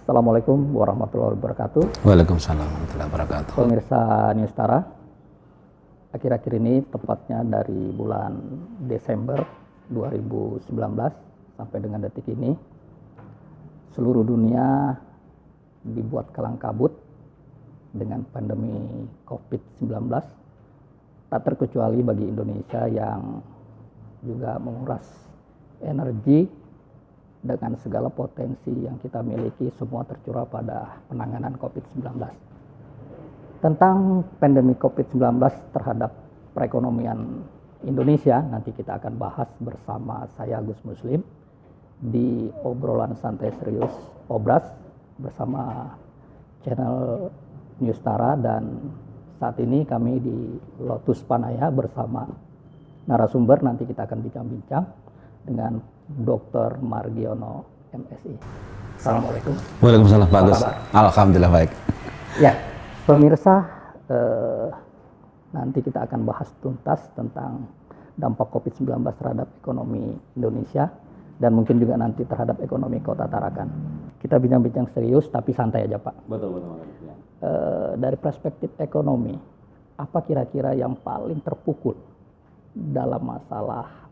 Assalamualaikum warahmatullahi wabarakatuh. Waalaikumsalam warahmatullahi wabarakatuh. Pemirsa Newstara, akhir-akhir ini tepatnya dari bulan Desember 2019 sampai dengan detik ini, seluruh dunia dibuat kelang kabut dengan pandemi COVID-19, tak terkecuali bagi Indonesia yang juga menguras energi dengan segala potensi yang kita miliki, semua tercurah pada penanganan COVID-19. Tentang pandemi COVID-19 terhadap perekonomian Indonesia, nanti kita akan bahas bersama saya Gus Muslim di obrolan santai serius Obras bersama channel Newstara, dan saat ini kami di Lotus Panaya bersama narasumber. Nanti kita akan bincang-bincang dengan Dr. Margiono, MSI. Assalamualaikum. Waalaikumsalam Pak Gus. Alhamdulillah baik. Ya, pemirsa, nanti kita akan bahas tuntas tentang dampak COVID-19 terhadap ekonomi Indonesia dan mungkin juga nanti terhadap ekonomi Kota Tarakan. Kita bincang-bincang serius tapi santai aja, Pak. Betul. Ya. Dari perspektif ekonomi, apa kira-kira yang paling terpukul dalam masalah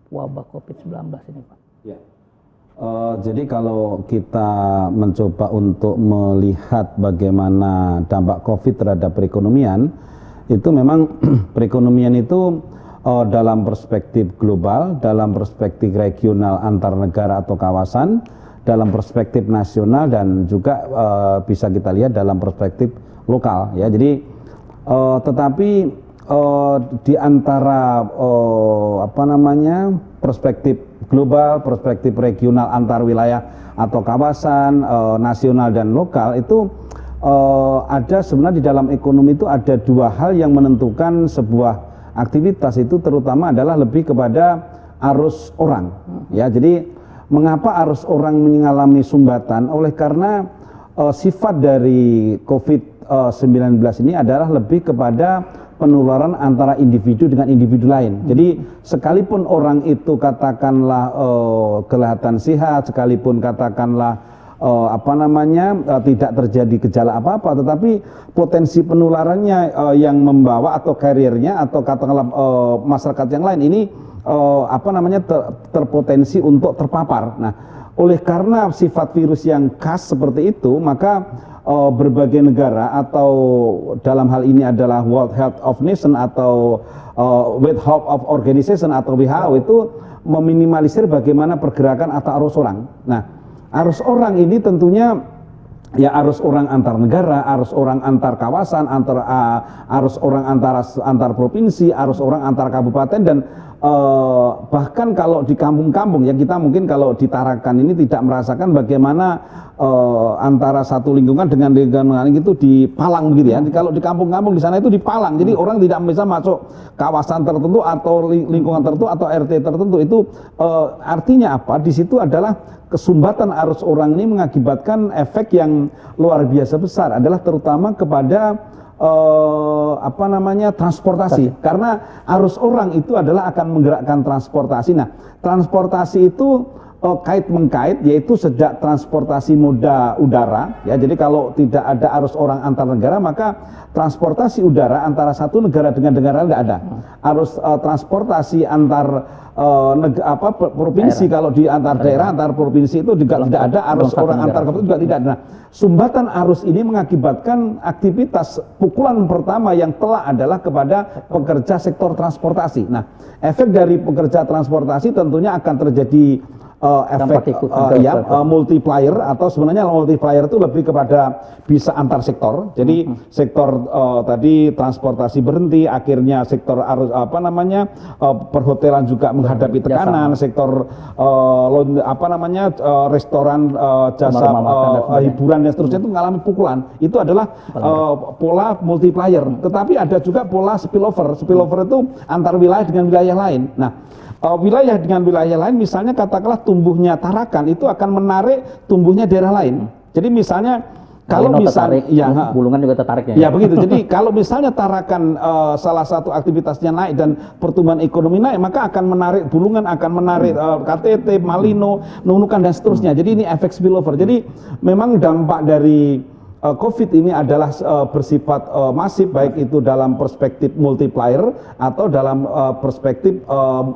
wabah COVID-19 ini, Pak? Ya. Jadi kalau kita mencoba untuk melihat bagaimana dampak COVID terhadap perekonomian, itu memang perekonomian itu dalam perspektif global, dalam perspektif regional antar negara atau kawasan, dalam perspektif nasional, dan juga bisa kita lihat dalam perspektif lokal. Ya, jadi tetapi di antara perspektif global, perspektif regional antar wilayah atau kawasan, nasional dan lokal, itu ada sebenarnya di dalam ekonomi itu ada dua hal yang menentukan sebuah aktivitas itu, terutama adalah lebih kepada arus orang. Ya, jadi mengapa arus orang mengalami sumbatan? Oleh karena sifat dari COVID-19 ini adalah lebih kepada penularan antara individu dengan individu lain. Jadi sekalipun orang itu katakanlah kelihatan sehat, sekalipun katakanlah tidak terjadi gejala apa-apa, tetapi potensi penularannya yang membawa atau karirnya atau katakanlah masyarakat yang lain ini terpotensi untuk terpapar. Nah, oleh karena sifat virus yang khas seperti itu, maka berbagai negara atau dalam hal ini adalah World Health of Nation atau World Health of Organization atau WHO itu meminimalisir bagaimana pergerakan atau arus orang. Nah, arus orang ini tentunya ya arus orang antar negara, arus orang antar kawasan, arus orang antar provinsi, arus orang antar kabupaten, dan bahkan kalau di kampung-kampung ya, kita mungkin kalau di Tarakan ini tidak merasakan bagaimana antara satu lingkungan dengan lingkungan lain itu dipalang begitu ya. Kalau di kampung-kampung di sana itu dipalang, jadi orang tidak bisa masuk kawasan tertentu atau lingkungan tertentu atau RT tertentu. Itu artinya apa? Di situ adalah kesumbatan arus orang ini mengakibatkan efek yang luar biasa besar, adalah terutama kepada transportasi. Karena arus orang itu adalah akan menggerakkan transportasi. Nah, transportasi itu kait-mengkait, yaitu sejak transportasi moda udara ya. Jadi kalau tidak ada arus orang antar negara, maka transportasi udara antara satu negara dengan negara lain tidak ada. Arus transportasi antar provinsi, kalau di antar daerah, antar provinsi itu juga tidak ada. Arus orang antar kabupaten juga tidak ada. Nah, sumbatan arus ini mengakibatkan aktivitas pukulan pertama yang telak adalah kepada pekerja sektor transportasi. Nah, efek dari pekerja transportasi tentunya akan terjadi efek multiplier, atau sebenarnya multiplier itu lebih kepada bisa antar sektor. Jadi sektor tadi transportasi berhenti, akhirnya sektor arus perhotelan juga menghadapi tekanan, sektor restoran, jasa hiburan dan seterusnya itu mengalami pukulan. Itu adalah pola multiplier. Tetapi ada juga pola spillover. Spillover itu antar wilayah dengan wilayah lain. Nah, wilayah dengan wilayah lain, misalnya katakanlah tumbuhnya Tarakan itu akan menarik tumbuhnya daerah lain. Jadi misalnya kalau misalnya, gulungan juga tertarik ya begitu. Jadi kalau misalnya tarakan salah satu aktivitasnya naik dan pertumbuhan ekonomi naik, maka akan menarik bulungan, akan menarik KTT, Malino, Nunukan dan seterusnya. Jadi ini efek spillover. Jadi memang dampak dari COVID ini adalah bersifat masif, baik itu dalam perspektif multiplier atau dalam perspektif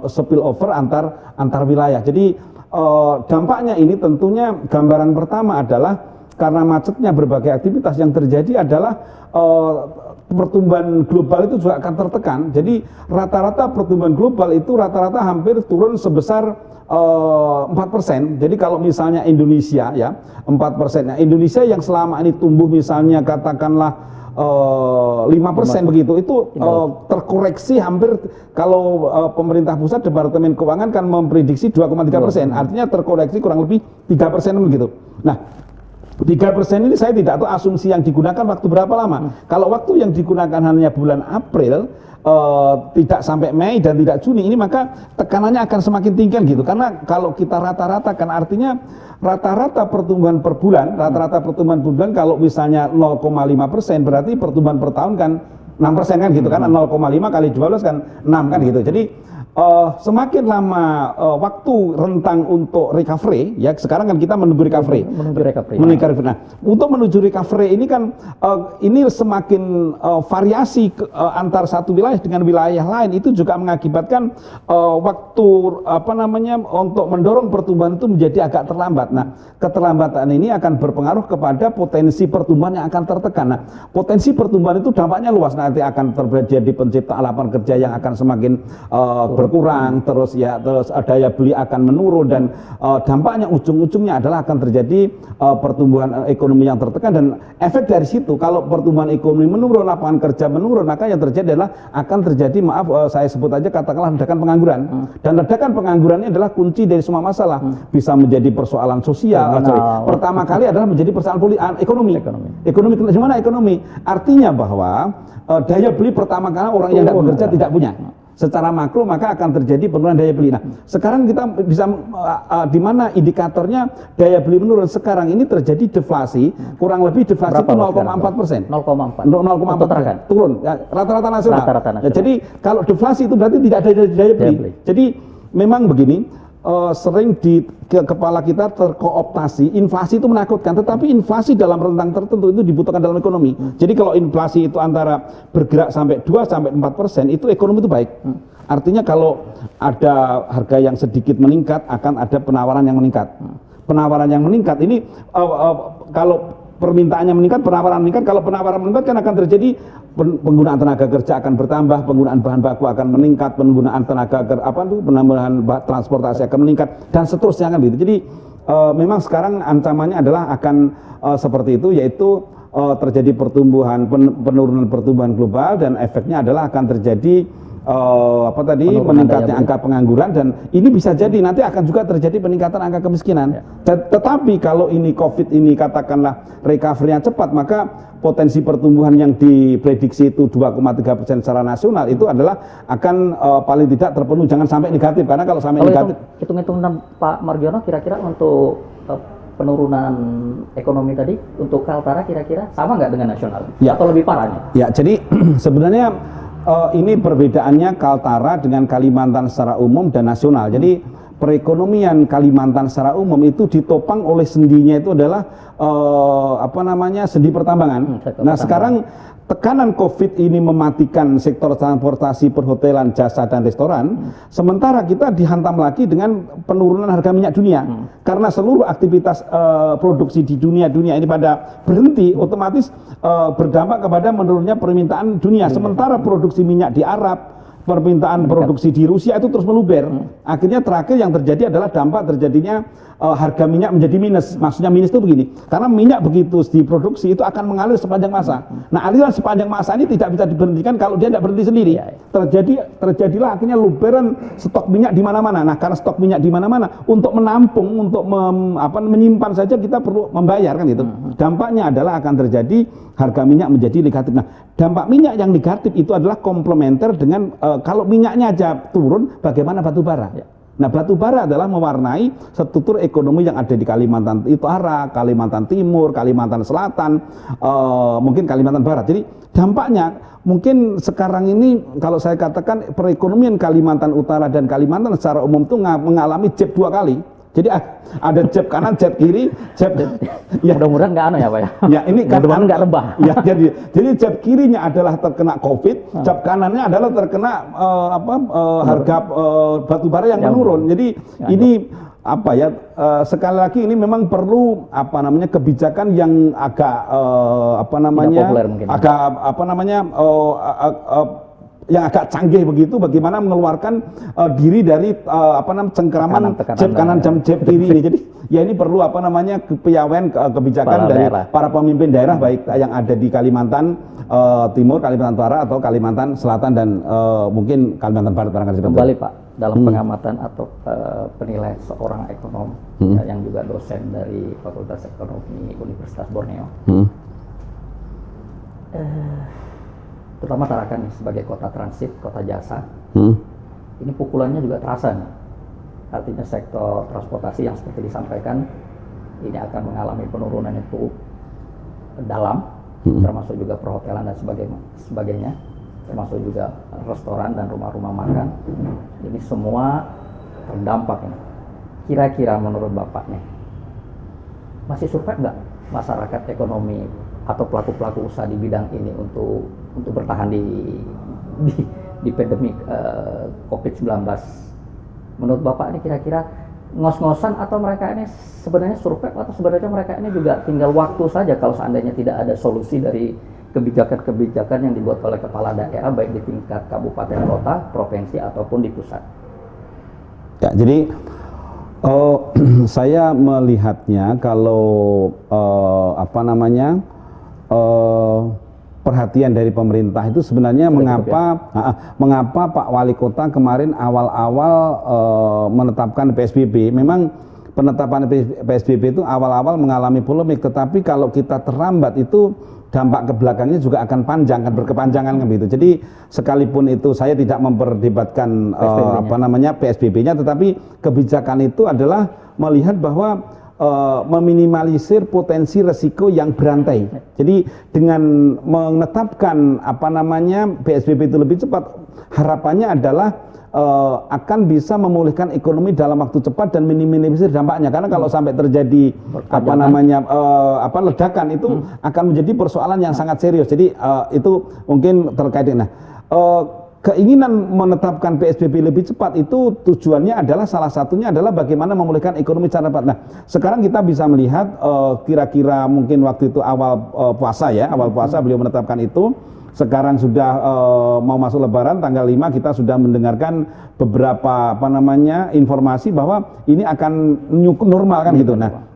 spillover antar wilayah. Jadi dampaknya ini tentunya gambaran pertama adalah karena macetnya berbagai aktivitas yang terjadi adalah pertumbuhan global itu juga akan tertekan. Jadi rata-rata pertumbuhan global itu rata-rata hampir turun sebesar 4%. Jadi kalau misalnya Indonesia ya 4%. Nah, Indonesia yang selama ini tumbuh misalnya katakanlah 5% begitu, itu terkoreksi hampir, kalau pemerintah pusat Departemen Keuangan kan memprediksi 2,3%, artinya terkoreksi kurang lebih 3% begitu. Nah, 3% ini saya tidak tahu asumsi yang digunakan waktu berapa lama. Kalau waktu yang digunakan hanya bulan April, tidak sampai Mei dan tidak Juni, ini maka tekanannya akan semakin tinggi gitu. Karena kalau kita rata-rata kan artinya rata-rata pertumbuhan per bulan, kalau misalnya 0,5%, berarti pertumbuhan per tahun kan 6% kan gitu kan, 0,5 kali 12 kan 6 kan gitu. Jadi semakin lama waktu rentang untuk recovery, ya sekarang kan kita menunggu recovery. Nah, untuk menuju recovery ini kan ini semakin variasi antar satu wilayah dengan wilayah lain, itu juga mengakibatkan waktu untuk mendorong pertumbuhan itu menjadi agak terlambat. Nah, keterlambatan ini akan berpengaruh kepada potensi pertumbuhan yang akan tertekan. Nah, potensi pertumbuhan itu dampaknya luas, nanti akan terjadi penciptaan lapangan kerja yang akan semakin berkurang, terus daya beli akan menurun, dan dampaknya ujung-ujungnya adalah akan terjadi pertumbuhan ekonomi yang tertekan. Dan efek dari situ, kalau pertumbuhan ekonomi menurun, lapangan kerja menurun, maka yang terjadi adalah akan terjadi, saya sebut aja katakanlah ledakan pengangguran. Dan ledakan pengangguran ini adalah kunci dari semua masalah. Bisa menjadi persoalan sosial, pertama kali adalah menjadi persoalan ekonomi. Di mana ekonomi? Artinya bahwa daya beli pertama kali orang yang tidak bekerja tidak punya. Secara makro maka akan terjadi penurunan daya beli. Nah, sekarang kita bisa di mana indikatornya daya beli menurun. Sekarang ini terjadi deflasi, kurang lebih deflasi itu 0,4%. 0,4 turun. Ya, rata-rata nasional. Ya, jadi kalau deflasi itu berarti tidak ada daya beli. Jadi memang begini, sering di kepala kita terkooptasi, inflasi itu menakutkan, tetapi inflasi dalam rentang tertentu itu dibutuhkan dalam ekonomi. Jadi kalau inflasi itu antara bergerak sampai 2-4%, itu ekonomi itu baik. Artinya kalau ada harga yang sedikit meningkat, akan ada penawaran yang meningkat. Penawaran yang meningkat ini kalau permintaannya meningkat, penawaran meningkat. Kalau penawaran meningkat kan akan terjadi penggunaan tenaga kerja akan bertambah, penggunaan bahan baku akan meningkat, penggunaan penambahan transportasi akan meningkat, dan seterusnya kan gitu. Jadi memang sekarang ancamannya adalah akan seperti itu, yaitu terjadi penurunan pertumbuhan global, dan efeknya adalah akan terjadi meningkatnya angka pengangguran, dan ini bisa jadi nanti akan juga terjadi peningkatan angka kemiskinan. Tetapi kalau ini COVID ini katakanlah recovery-nya cepat, maka potensi pertumbuhan yang diprediksi itu 2,3% secara nasional itu adalah akan paling tidak terpenuhi, jangan sampai negatif, karena kalau sampai negatif. Hitung-hitungan Pak Margiono kira-kira untuk penurunan ekonomi tadi untuk Kaltara kira-kira sama nggak dengan nasional? Ya. Atau lebih parahnya? Ya, jadi sebenarnya ini perbedaannya Kaltara dengan Kalimantan secara umum dan nasional. Jadi perekonomian Kalimantan secara umum itu ditopang oleh sendinya itu adalah sendi pertambangan. Nah, sekarang tekanan COVID ini mematikan sektor transportasi, perhotelan, jasa, dan restoran. Sementara kita dihantam lagi dengan penurunan harga minyak dunia. Karena seluruh aktivitas produksi di dunia ini pada berhenti, otomatis berdampak kepada menurunnya permintaan dunia. Sementara produksi minyak di Arab, permintaan produksi di Rusia itu terus meluber. Akhirnya terakhir yang terjadi adalah dampak terjadinya harga minyak menjadi minus. Maksudnya minus itu begini, karena minyak begitu diproduksi itu akan mengalir sepanjang masa. Nah, aliran sepanjang masa ini tidak bisa diberhentikan kalau dia tidak berhenti sendiri. Terjadilah akhirnya luberan stok minyak di mana-mana. Nah, karena stok minyak di mana-mana, untuk menampung, untuk menyimpan saja kita perlu membayar kan gitu. Dampaknya adalah akan terjadi harga minyak menjadi negatif. Nah, dampak minyak yang negatif itu adalah komplementer dengan kalau minyaknya aja turun, bagaimana batu bara? Nah, batu bara adalah mewarnai struktur ekonomi yang ada di Kalimantan Utara, Kalimantan Timur, Kalimantan Selatan, mungkin Kalimantan Barat. Jadi dampaknya mungkin sekarang ini kalau saya katakan perekonomian Kalimantan Utara dan Kalimantan secara umum itu mengalami jab 2 kali. Jadi ada jab kanan, jab kiri, jab ya mudah-mudahan nggak ya Pak ya. Ya ini kan mudah-mudahan nggak rebah. Ya jadi jab kirinya adalah terkena COVID, jab kanannya adalah terkena harga batu bara yang menurun. Jadi ini apa ya sekali lagi ini memang perlu kebijakan yang agak yang agak canggih begitu, bagaimana mengeluarkan diri dari cengkeraman jab kanan jab kiri ini. Jadi ya ini perlu kepiawaian kebijakan dari para pemimpin daerah baik yang ada di Kalimantan Timur, Kalimantan Utara atau Kalimantan Selatan dan mungkin Kalimantan Barat barangkali. Kembali Pak, dalam pengamatan atau penilaian seorang ekonom yang juga dosen dari Fakultas Ekonomi Universitas Borneo. Terutama Tarakan sebagai kota transit, kota jasa, ini pukulannya juga terasa nih. Artinya sektor transportasi yang seperti disampaikan ini akan mengalami penurunan itu dalam, termasuk juga perhotelan dan sebagainya, termasuk juga restoran dan rumah-rumah makan. Ini semua terdampak ini. Kira-kira menurut Bapak nih, masih survive nggak masyarakat ekonomi atau pelaku-pelaku usaha di bidang ini untuk bertahan di pandemi COVID-19. Menurut Bapak ini kira-kira ngos-ngosan atau mereka ini sebenarnya survive atau sebenarnya mereka ini juga tinggal waktu saja kalau seandainya tidak ada solusi dari kebijakan-kebijakan yang dibuat oleh kepala daerah baik di tingkat kabupaten kota, provinsi ataupun di pusat. Ya, jadi saya melihatnya kalau perhatian dari pemerintah itu sebenarnya mengapa Pak Wali Kota kemarin awal-awal menetapkan PSBB. Memang penetapan PSBB itu awal-awal mengalami polemik, tetapi kalau kita terlambat itu dampak ke belakangnya juga akan panjang, akan berkepanjangan begitu. Jadi sekalipun itu saya tidak memperdebatkan PSBB-nya, tetapi kebijakan itu adalah melihat bahwa meminimalisir potensi resiko yang berantai. Jadi dengan menetapkan PSBB itu lebih cepat, harapannya adalah akan bisa memulihkan ekonomi dalam waktu cepat dan minimalisir dampaknya. Karena kalau sampai terjadi ledakan itu akan menjadi persoalan yang sangat serius. Jadi itu mungkin terkait dengan keinginan menetapkan PSBB lebih cepat itu tujuannya adalah salah satunya adalah bagaimana memulihkan ekonomi secara cepat. Nah, sekarang kita bisa melihat kira-kira mungkin waktu itu awal puasa beliau menetapkan itu. Sekarang sudah mau masuk Lebaran tanggal 5 kita sudah mendengarkan beberapa informasi bahwa ini akan normal kan gitu. Nah,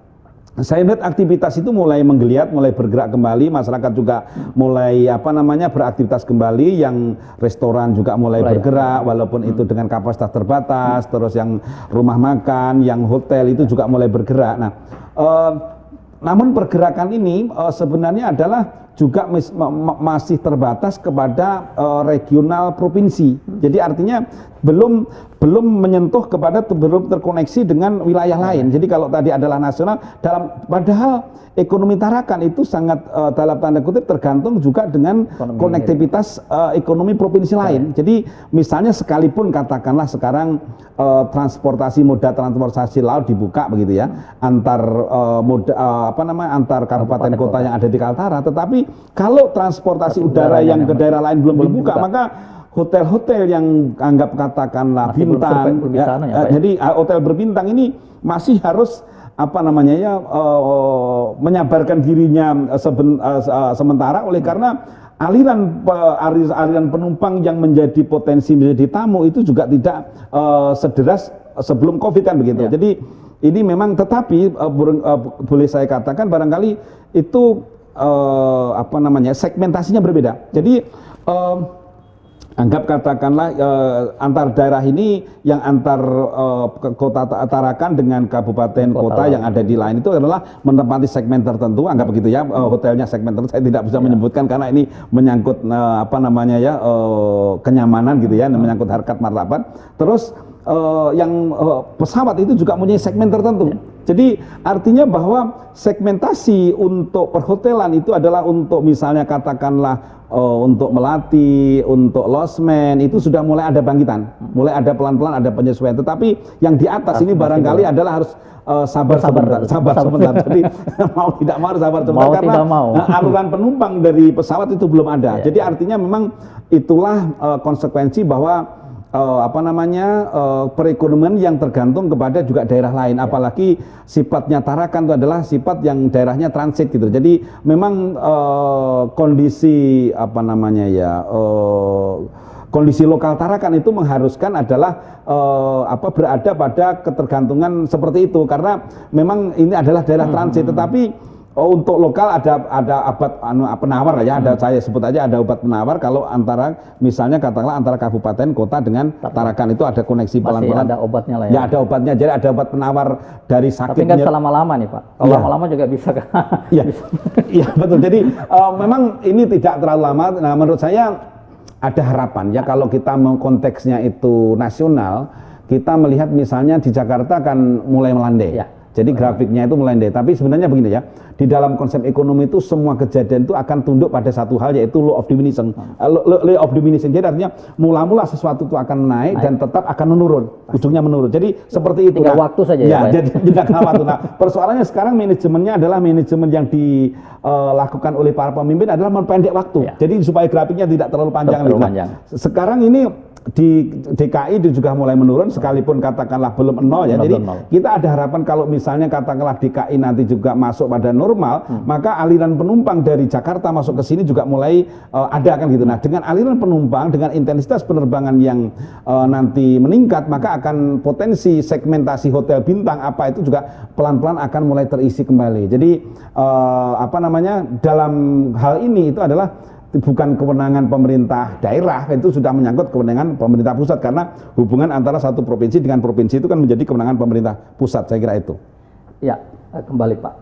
saya lihat aktivitas itu mulai menggeliat, mulai bergerak kembali, masyarakat juga mulai beraktivitas kembali, yang restoran juga mulai bergerak walaupun itu dengan kapasitas terbatas, terus yang rumah makan, yang hotel itu juga mulai bergerak. Nah, namun pergerakan ini sebenarnya adalah juga masih terbatas kepada regional provinsi. Jadi artinya belum menyentuh belum terkoneksi dengan wilayah lain. Jadi kalau tadi adalah nasional, padahal ekonomi Tarakan itu sangat dalam tanda kutip tergantung juga dengan konektivitas ekonomi provinsi lain. Jadi misalnya sekalipun katakanlah sekarang moda transportasi laut dibuka begitu ya, antar kabupaten kota yang ada di Kaltara, tetapi kalau transportasi udara yang ke daerah lain belum dibuka, maka hotel-hotel yang anggap katakanlah bintang, jadi hotel berbintang ini masih harus menyabarkan dirinya sementara, oleh karena aliran penumpang yang menjadi potensi menjadi tamu itu juga tidak sederas sebelum COVID kan begitu. Ya. Jadi ini memang, tetapi boleh saya katakan barangkali itu segmentasinya berbeda. Jadi anggap katakanlah antar daerah ini, yang antar kota Tarakan dengan kabupaten kota yang ada di lain itu adalah menempati segmen tertentu, anggap begitu ya, hotelnya segmen tertentu, saya tidak bisa menyebutkan karena ini menyangkut kenyamanan gitu ya, menyangkut harkat martabat. Terus pesawat itu juga punya segmen tertentu. Jadi artinya bahwa segmentasi untuk perhotelan itu adalah untuk misalnya katakanlah untuk melati, untuk losmen itu sudah mulai ada bangkitan, mulai ada pelan-pelan ada penyesuaian. Tetapi yang di atas ini barangkali adalah harus sabar sebentar. Jadi mau tidak mau harus sabar sebentar karena aluran penumpang dari pesawat itu belum ada. Jadi artinya memang itulah konsekuensi bahwa perekonomian yang tergantung kepada juga daerah lain, apalagi sifatnya Tarakan itu adalah sifat yang daerahnya transit gitu. Jadi memang kondisi kondisi lokal Tarakan itu mengharuskan adalah berada pada ketergantungan seperti itu karena memang ini adalah daerah transit. Tetapi untuk lokal ada obat penawar ya, saya sebut aja ada obat penawar kalau misalnya katakanlah antara kabupaten kota dengan Tarakan itu ada koneksi pelan-pelan. Masih ada obatnya lah ya. Ya ada obatnya, jadi ada obat penawar dari sakit. Tapi nggak selama-lama nih Pak. Kalau lama-lama juga bisa kan? Iya betul. Jadi memang ini tidak terlalu lama. Nah menurut saya ada harapan ya kalau kita mau konteksnya itu nasional, kita melihat misalnya di Jakarta kan mulai melandai. Ya. Jadi grafiknya itu melandai. Tapi sebenarnya begini ya, di dalam konsep ekonomi itu semua kejadian itu akan tunduk pada satu hal yaitu law of diminishing. Law of diminishing. Jadi artinya mula-mula sesuatu itu akan naik dan tetap akan menurun, ujungnya menurun. Jadi seperti itu. Tinggal waktu saja ya. Jadi tidak waktu. Nah, persoalannya sekarang manajemennya adalah manajemen yang dilakukan oleh para pemimpin adalah memperpendek waktu. Ya. Jadi supaya grafiknya tidak terlalu panjang. Sekarang ini di DKI itu juga mulai menurun sekalipun katakanlah belum nol ya. Jadi kita ada harapan kalau misalnya katakanlah DKI nanti juga masuk pada normal, maka aliran penumpang dari Jakarta masuk ke sini juga mulai ada kan gitu. Nah, dengan aliran penumpang dengan intensitas penerbangan yang nanti meningkat, maka akan potensi segmentasi hotel bintang apa itu juga pelan-pelan akan mulai terisi kembali. Jadi dalam hal ini itu adalah bukan kewenangan pemerintah daerah, itu sudah menyangkut kewenangan pemerintah pusat karena hubungan antara satu provinsi dengan provinsi itu kan menjadi kewenangan pemerintah pusat, saya kira itu. Ya, kembali Pak,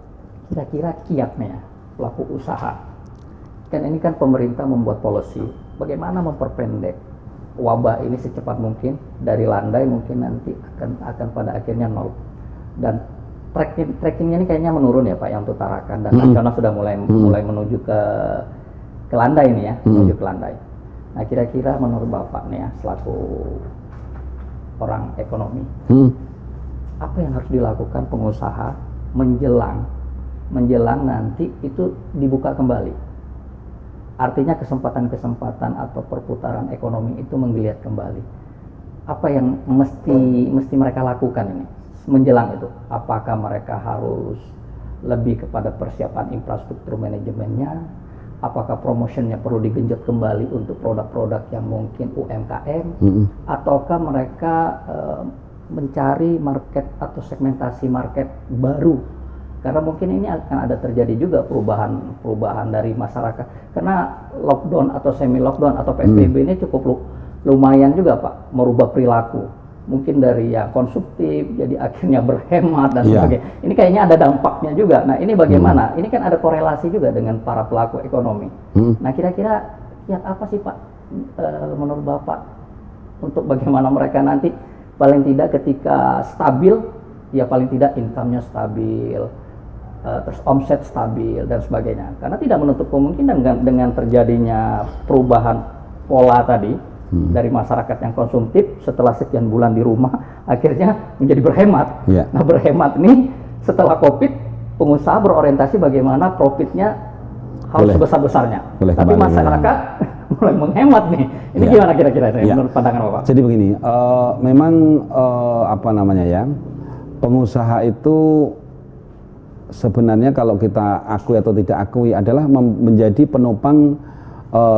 kira-kira kiatnya pelaku usaha, kan ini kan pemerintah membuat policy, bagaimana memperpendek wabah ini secepat mungkin dari landai mungkin nanti akan pada akhirnya nol, dan trackingnya ini kayaknya menurun ya Pak yang untuk Tarakan dan nasional sudah mulai menuju ke landai ini ya, menuju ke landai. Nah kira-kira menurut Bapak nih ya, selaku orang ekonomi, apa yang harus dilakukan pengusaha menjelang nanti itu dibuka kembali? Artinya kesempatan-kesempatan atau perputaran ekonomi itu menggeliat kembali. Apa yang mesti mereka lakukan ini menjelang itu? Apakah mereka harus lebih kepada persiapan infrastruktur manajemennya? Apakah promotionnya perlu digenjot kembali untuk produk-produk yang mungkin UMKM, ataukah mereka mencari market atau segmentasi market baru? Karena mungkin ini akan ada terjadi juga perubahan dari masyarakat. Karena lockdown atau semi lockdown atau PSBB ini cukup lumayan juga Pak, merubah perilaku. Mungkin dari yang konsumtif jadi akhirnya berhemat dan sebagainya. Ini kayaknya ada dampaknya juga. Nah ini bagaimana? Ini kan ada korelasi juga dengan para pelaku ekonomi. Nah kira-kira kiat apa sih Pak menurut Bapak untuk bagaimana mereka nanti paling tidak ketika stabil, ya paling tidak income-nya stabil, terus omset stabil dan sebagainya. Karena tidak menutup kemungkinan dengan terjadinya perubahan pola tadi. Dari masyarakat yang konsumtif setelah sekian bulan di rumah akhirnya menjadi berhemat. Nah berhemat nih setelah COVID pengusaha berorientasi bagaimana profitnya harus sebesar-besarnya. Tapi masyarakat mulai menghemat nih. Ini gimana kira-kira menurut pandangan Bapak? Jadi begini, memang pengusaha itu sebenarnya kalau kita akui atau tidak akui adalah menjadi penopang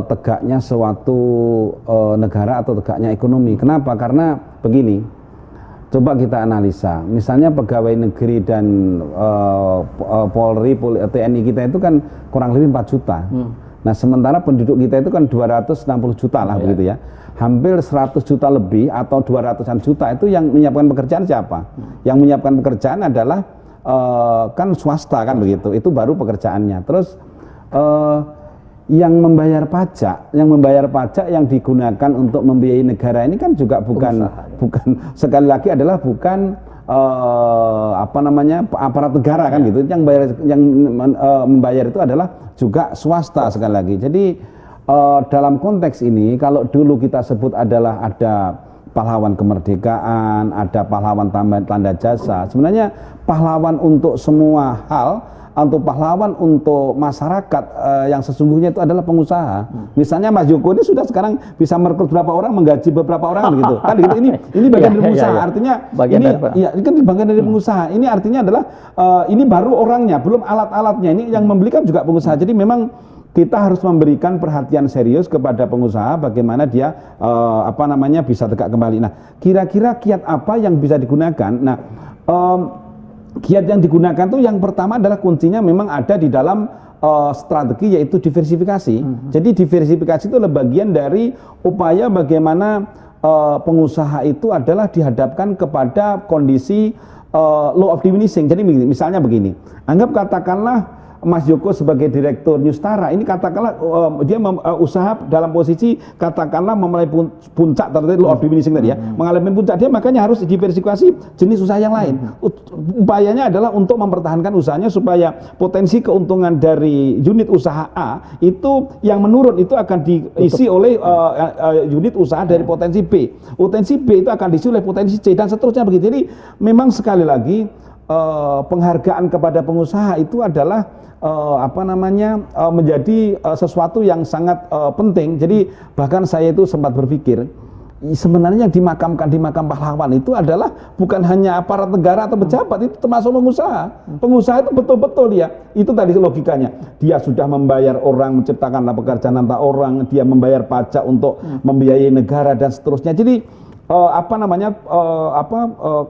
tegaknya suatu negara atau tegaknya ekonomi. Kenapa? Karena begini, coba kita analisa. Misalnya pegawai negeri dan Polri, TNI kita itu kan kurang lebih 4 juta. Nah sementara penduduk kita itu kan 260 juta lah begitu ya. Hampir 100 juta lebih atau 200-an juta itu yang menyiapkan pekerjaan siapa? Yang menyiapkan pekerjaan adalah kan swasta kan begitu. Itu baru pekerjaannya. Terus yang membayar pajak yang digunakan untuk membiayai negara ini kan juga bukan sekali lagi adalah bukan aparat negara kan gitu. Yang membayar itu adalah juga swasta sekali lagi. Jadi dalam konteks ini kalau dulu kita sebut adalah ada pahlawan kemerdekaan, ada pahlawan tanda jasa. Sebenarnya pahlawan untuk semua hal, untuk pahlawan untuk masyarakat yang sesungguhnya itu adalah pengusaha. Misalnya Mas Joko ini sudah sekarang bisa merekrut berapa orang, menggaji beberapa orang gitu. Kan gitu. Ini bagian dari pengusaha. Artinya ini kan bagian dari pengusaha. Ini artinya adalah ini baru orangnya, belum alat-alatnya. Ini yang membeli kan juga pengusaha. Jadi memang kita harus memberikan perhatian serius kepada pengusaha bagaimana dia bisa tegak kembali. Nah, kira-kira kiat apa yang bisa digunakan? Nah, kiat yang digunakan tuh yang pertama adalah kuncinya memang ada di dalam strategi, yaitu diversifikasi. Jadi diversifikasi itu adalah bagian dari upaya bagaimana pengusaha itu adalah dihadapkan kepada kondisi law of diminishing. Jadi misalnya begini, anggap katakanlah Mas Joko sebagai direktur Nusantara ini katakanlah dia usaha dalam posisi katakanlah memulai puncak tertentu law of diminishing tadi ya, mengalami puncak, dia makanya harus diversifikasi jenis usaha yang lain. Upayanya adalah untuk mempertahankan usahanya supaya potensi keuntungan dari unit usaha A itu yang menurun itu akan diisi oleh unit usaha dari potensi B. Potensi B itu akan diisi oleh potensi C dan seterusnya begitu. Jadi memang sekali lagi penghargaan kepada pengusaha itu adalah menjadi sesuatu yang sangat penting. Jadi bahkan saya itu sempat berpikir sebenarnya yang dimakamkan di makam pahlawan itu adalah bukan hanya aparat negara atau pejabat, itu termasuk pengusaha. Pengusaha itu betul-betul dia, itu tadi logikanya, dia sudah membayar orang, menciptakan pekerjaan untuk orang, dia membayar pajak untuk membiayai negara dan seterusnya. Jadi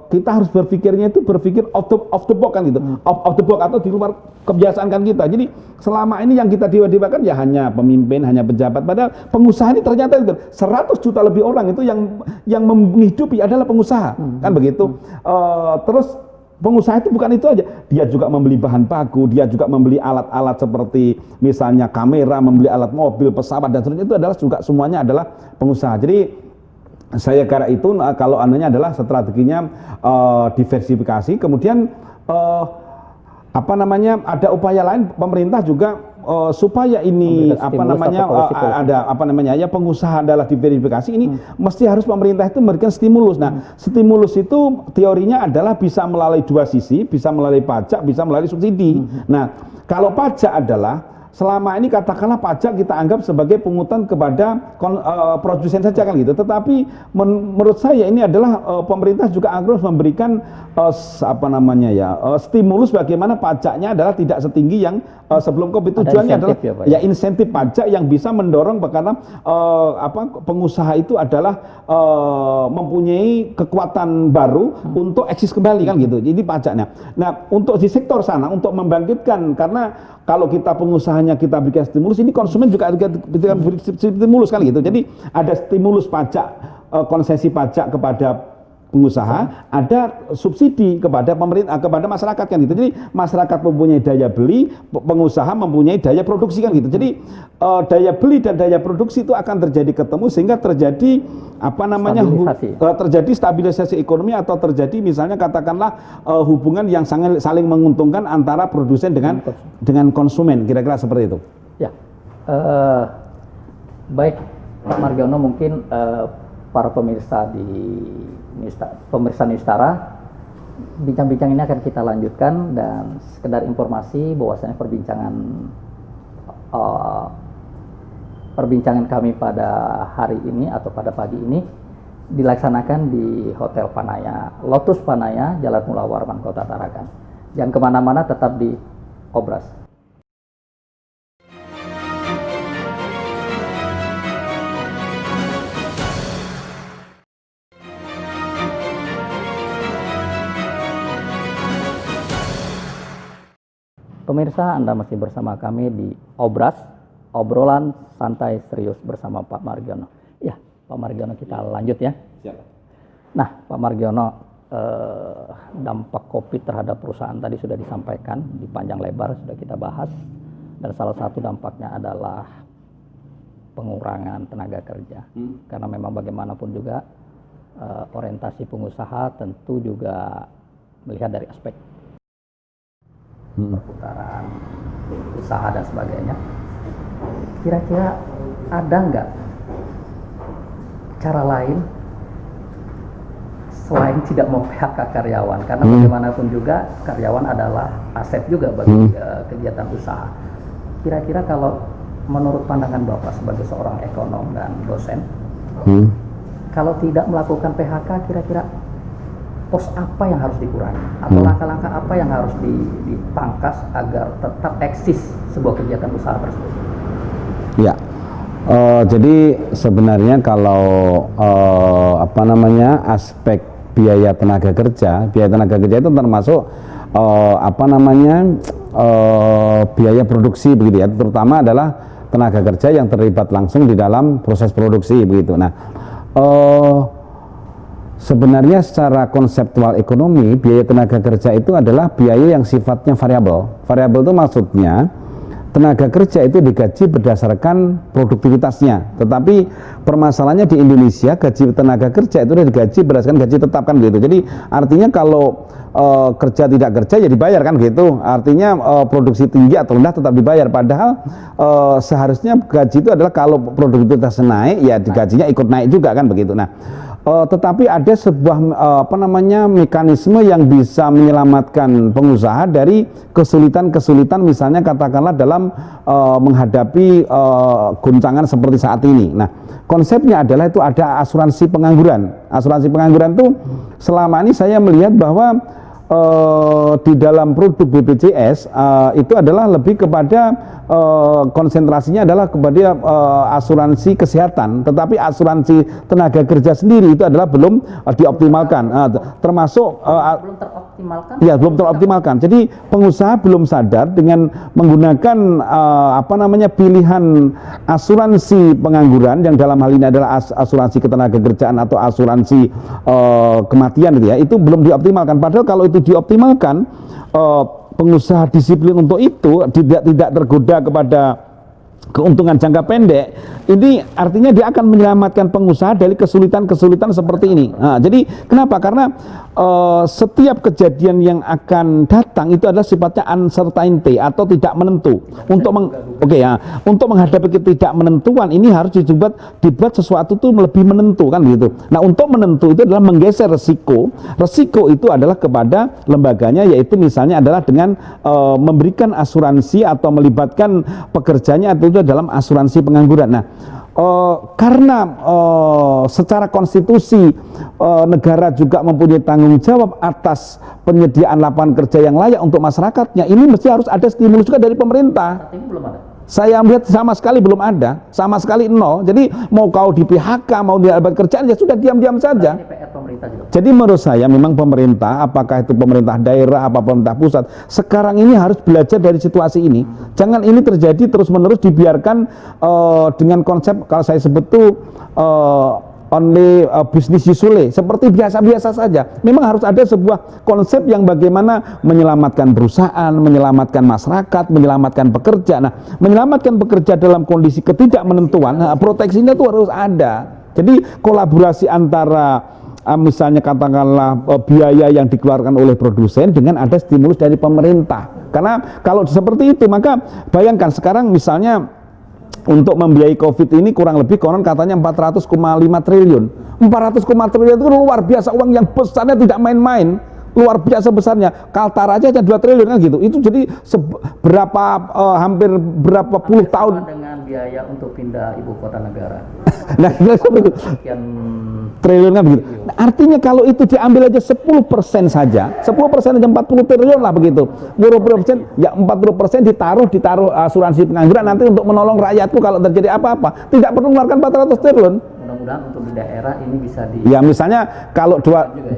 kita harus berpikirnya itu berpikir off the box kan gitu, off the box atau di luar kebiasaan kan kita. Jadi selama ini yang kita dewa-dewakan ya hanya pemimpin, hanya pejabat, padahal pengusaha ini ternyata itu 100 juta lebih orang itu yang menghidupi adalah pengusaha, kan begitu. Terus pengusaha itu bukan itu aja, dia juga membeli bahan baku, dia juga membeli alat-alat seperti misalnya kamera, membeli alat mobil, pesawat dan seterusnya, itu adalah juga semuanya adalah pengusaha. Jadi saya kira itu kalau anunya adalah strateginya diversifikasi. Kemudian ada upaya lain pemerintah juga supaya ini pengusaha adalah diversifikasi ini mesti harus pemerintah itu memberikan stimulus. Nah, stimulus itu teorinya adalah bisa melalui dua sisi, bisa melalui pajak, bisa melalui subsidi. Nah, kalau pajak adalah selama ini katakanlah pajak kita anggap sebagai pungutan kepada produsen saja kan gitu. Tetapi menurut saya ini adalah pemerintah juga harus memberikan stimulus bagaimana pajaknya adalah tidak setinggi yang sebelum Covid. Tujuannya adalah ya insentif pajak yang bisa mendorong karena pengusaha itu adalah mempunyai kekuatan baru untuk eksis kembali kan gitu. Jadi pajaknya. Nah, untuk di sektor sana untuk membangkitkan, karena kalau kita pengusahanya kita berikan stimulus, ini konsumen juga kita beri stimulus kan gitu. Jadi ada stimulus pajak, konsesi pajak kepada pengusaha, ada subsidi kepada pemerintah, kepada masyarakat kan gitu. Jadi masyarakat mempunyai daya beli, pengusaha mempunyai daya produksi kan gitu. Jadi daya beli dan daya produksi itu akan terjadi ketemu sehingga terjadi terjadi stabilisasi ekonomi atau terjadi misalnya katakanlah hubungan yang saling menguntungkan antara produsen dengan konsumen, kira-kira seperti itu. Ya, baik Pak Margiono, mungkin para pemirsa Nusantara, bincang-bincang ini akan kita lanjutkan, dan sekedar informasi bahwasanya perbincangan kami pada hari ini atau pada pagi ini dilaksanakan di Hotel Panaya, Lotus Panaya, Jalan Mula Warman, Kota Tarakan. Jangan kemana-mana, tetap di Obras. Pemirsa, Anda masih bersama kami di Obras, obrolan santai serius bersama Pak Margiono. Ya, Pak Margiono, kita lanjut ya. Siap. Nah, Pak Margiono, dampak COVID terhadap perusahaan tadi sudah disampaikan di panjang lebar, sudah kita bahas. Dan salah satu dampaknya adalah pengurangan tenaga kerja. Karena memang bagaimanapun juga orientasi pengusaha tentu juga melihat dari aspek perputaran usaha dan sebagainya. Kira-kira ada nggak cara lain selain tidak mau PHK karyawan? Karena bagaimanapun juga karyawan adalah aset juga bagi kegiatan usaha. Kira-kira kalau menurut pandangan Bapak sebagai seorang ekonom dan dosen, kalau tidak melakukan PHK, kira-kira pos apa yang harus dikurangi? Atau langkah-langkah apa yang harus dipangkas agar tetap eksis sebuah kegiatan usaha tersebut? Ya, jadi sebenarnya kalau aspek biaya tenaga kerja itu termasuk biaya produksi begitu ya, terutama adalah tenaga kerja yang terlibat langsung di dalam proses produksi begitu. Nah, sebenarnya secara konseptual ekonomi, biaya tenaga kerja itu adalah biaya yang sifatnya variabel. Variabel itu maksudnya tenaga kerja itu digaji berdasarkan produktivitasnya. Tetapi permasalahannya di Indonesia, gaji tenaga kerja itu udah digaji berdasarkan gaji tetap kan gitu. Jadi artinya kalau kerja tidak kerja ya dibayar kan gitu. Artinya produksi tinggi atau rendah tetap dibayar. Padahal seharusnya gaji itu adalah kalau produktivitas naik ya gajinya ikut naik juga kan begitu. Nah, tetapi ada sebuah mekanisme yang bisa menyelamatkan pengusaha dari kesulitan-kesulitan, misalnya katakanlah dalam menghadapi goncangan seperti saat ini. Nah, konsepnya adalah itu ada asuransi pengangguran. Asuransi pengangguran itu selama ini saya melihat bahwa di dalam produk BPJS itu adalah lebih kepada konsentrasinya adalah kepada asuransi kesehatan, tetapi asuransi tenaga kerja sendiri itu adalah belum dioptimalkan, termasuk belum teroptimalkan. Ya, belum teroptimalkan. Jadi pengusaha belum sadar dengan menggunakan pilihan asuransi pengangguran yang dalam hal ini adalah asuransi ketenagakerjaan atau asuransi kematian gitu ya, itu belum dioptimalkan. Padahal kalau itu dioptimalkan, pengusaha disiplin untuk itu, tidak tergoda kepada keuntungan jangka pendek, ini artinya dia akan menyelamatkan pengusaha dari kesulitan-kesulitan seperti ini. Nah, jadi kenapa? Karena setiap kejadian yang akan datang itu adalah sifatnya uncertainty atau tidak menentu. Untuk menghadapi ketidakmenentuan ini harus dibuat sesuatu itu lebih menentu kan gitu. Nah, untuk menentu itu adalah menggeser resiko. Resiko itu adalah kepada lembaganya, yaitu misalnya adalah dengan memberikan asuransi atau melibatkan pekerjanya itu dalam asuransi pengangguran. Nah, karena secara konstitusi negara juga mempunyai tanggung jawab atas penyediaan lapangan kerja yang layak untuk masyarakatnya, ini mesti harus ada stimulus juga dari pemerintah. Saat ini belum ada. Saya melihat sama sekali belum ada, sama sekali nol. Jadi mau kau di PHK, mau dihambat kerjaan, ya sudah diam-diam saja. Ini PR pemerintah juga. Jadi menurut saya memang pemerintah, apakah itu pemerintah daerah, apa pemerintah pusat, sekarang ini harus belajar dari situasi ini. Jangan ini terjadi terus-menerus dibiarkan dengan konsep kalau saya sebut tuh only business usually, seperti biasa-biasa saja. Memang harus ada sebuah konsep yang bagaimana menyelamatkan perusahaan, menyelamatkan masyarakat, menyelamatkan pekerja. Nah, menyelamatkan pekerja dalam kondisi ketidakmenentuan, proteksinya itu harus ada. Jadi kolaborasi antara misalnya katakanlah biaya yang dikeluarkan oleh produsen dengan ada stimulus dari pemerintah. Karena kalau seperti itu, maka bayangkan sekarang misalnya untuk membiayai COVID ini kurang lebih konon katanya 400,5 triliun. 400,5 triliun itu luar biasa, uang yang besarnya tidak main-main, luar biasa besarnya. Kaltara aja 2 triliun kan gitu. Itu jadi hampir berapa puluh tahun dengan biaya untuk pindah ibu kota negara. Nah, Sekian triliun kan begitu. Nah, artinya kalau itu diambil aja 10% saja, 10% aja 40 triliun lah begitu. 40% ya 40% ditaruh asuransi pengangguran nanti untuk menolong rakyatku kalau terjadi apa-apa. Tidak perlu mengeluarkan 400 triliun. Mudah-mudahan untuk di daerah ini bisa ya misalnya kalau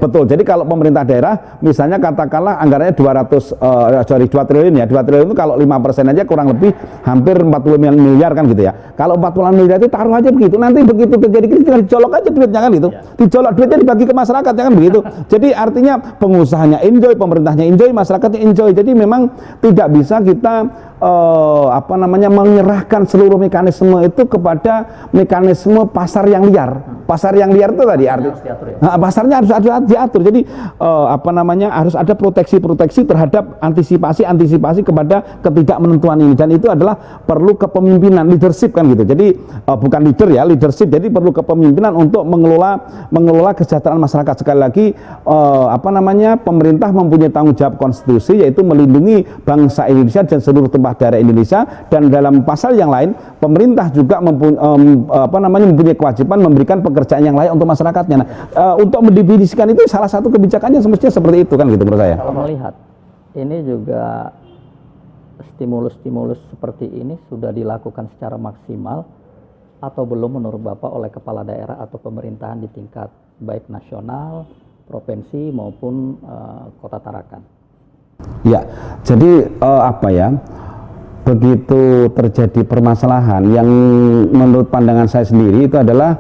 betul. Jadi kalau pemerintah daerah misalnya katakanlah anggarannya 2 triliun ya. 2 triliun itu kalau 5% aja kurang lebih hampir 40 miliar kan gitu ya. Kalau 40 miliar itu taruh aja begitu. Nanti begitu terjadi krisis tinggal dicolok aja duitnya kan gitu. Dicolok duitnya dibagi ke masyarakat ya kan begitu. Jadi artinya pengusahanya enjoy, pemerintahnya enjoy, masyarakatnya enjoy. Jadi memang tidak bisa kita menyerahkan seluruh mekanisme itu kepada mekanisme pasar yang liar. Pasar yang liar itu tadi arti pasarnya harus diatur. Jadi harus ada proteksi terhadap antisipasi kepada ketidakmenentuan ini, dan itu adalah perlu kepemimpinan, leadership kan gitu. Jadi bukan leader ya, leadership. Jadi perlu kepemimpinan untuk mengelola kesejahteraan masyarakat. Sekali lagi pemerintah mempunyai tanggung jawab konstitusi, yaitu melindungi bangsa Indonesia dan seluruh tumpah darah Indonesia, dan dalam pasal yang lain pemerintah juga mempunyai kewajiban memberikan pekerjaan yang layak untuk masyarakatnya. Nah, untuk mendefinisikan itu salah satu kebijakannya semestinya seperti itu kan gitu menurut saya. Kalau melihat ini juga stimulus seperti ini sudah dilakukan secara maksimal atau belum menurut Bapak oleh kepala daerah atau pemerintahan di tingkat baik nasional, provinsi maupun Kota Tarakan? Ya, jadi begitu terjadi permasalahan yang menurut pandangan saya sendiri itu adalah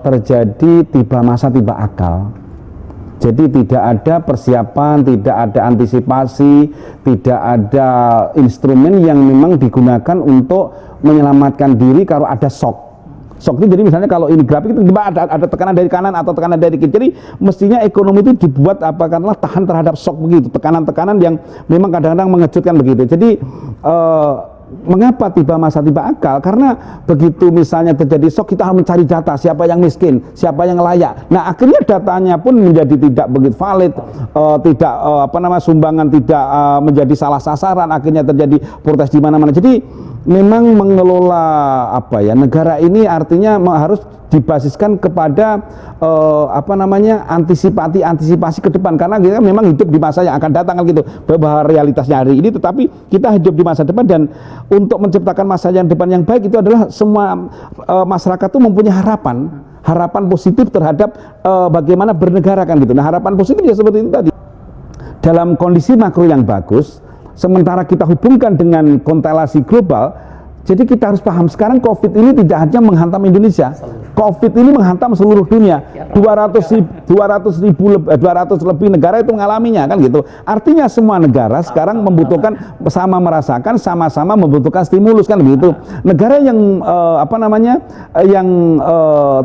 terjadi tiba masa tiba akal. Jadi tidak ada persiapan, tidak ada antisipasi, tidak ada instrumen yang memang digunakan untuk menyelamatkan diri kalau ada shock. Shock itu jadi misalnya kalau ini grafik itu ada tekanan dari kanan atau tekanan dari kiri. Jadi mestinya ekonomi itu dibuat tahan terhadap shock begitu, tekanan-tekanan yang memang kadang-kadang mengejutkan begitu. Jadi mengapa tiba masa tiba akal? Karena begitu misalnya terjadi shock, kita harus mencari data siapa yang miskin, siapa yang layak. Nah, akhirnya datanya pun menjadi tidak begitu valid, sumbangan tidak menjadi salah sasaran, akhirnya terjadi protes di mana-mana. Jadi memang mengelola negara ini artinya harus dibasiskan kepada antisipasi ke depan, karena kita memang hidup di masa yang akan datang kan gitu, bahwa realitasnya hari ini, tetapi kita hidup di masa depan, dan untuk menciptakan masa yang depan yang baik itu adalah semua masyarakat itu mempunyai harapan positif terhadap bagaimana bernegara kan gitu. Nah, harapan positif ya seperti itu tadi, dalam kondisi makro yang bagus, sementara kita hubungkan dengan konstelasi global. Jadi kita harus paham sekarang COVID ini tidak hanya menghantam Indonesia, COVID ini menghantam seluruh dunia. 200 lebih negara itu mengalaminya kan gitu. Artinya semua negara sekarang membutuhkan, sama-sama membutuhkan stimulus kan begitu. Negara yang